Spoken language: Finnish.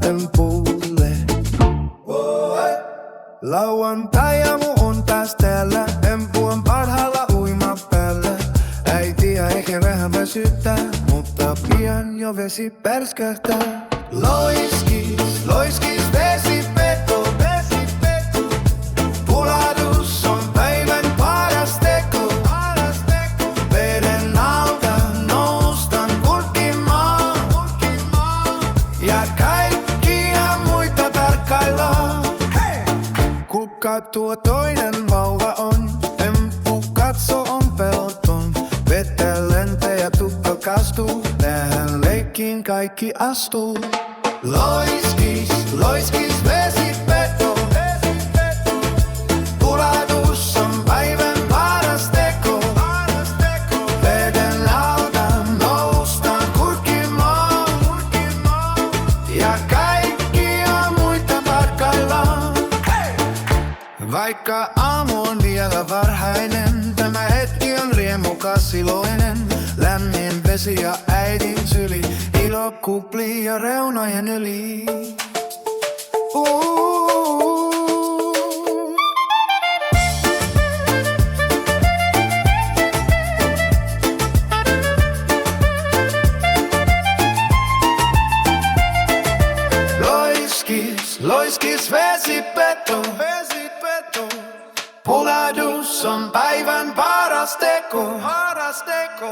empulle. Lauantai-aamu on taas täällä, empu on parhaalla uimapäällä. Äitiä ehkä vähän väsyttää, mutta pian jo vesi pärskähtää. Loiskis, loiskis vesipeto, vesipeto. Pulahdus on päivän paras teko. Veden alta noustan kurkkimaan ja kaikkia muita tarkkaillaan. Kuka tuo toinen vauva on? Emppu katso on peloton. Vettä lentää ja tukka kastuu. Tähän leikkiin kaikki astuu. Loiskis, loiskis vesipeto. Pulahdus on päivän paras teko. Veden alta noustaan kurkkimaan ja kaikkia muita tarkkaillaan. Vaikka aamu on vielä varhainen, tämä hetki on riemukas iloinen. Lämmin vesi ja äidin syli, ilo kuplii ja reunojen yli. Loiskis, loiskis vesipeto, vesipeto. Pulahdus on päivän paras teko, paras teko.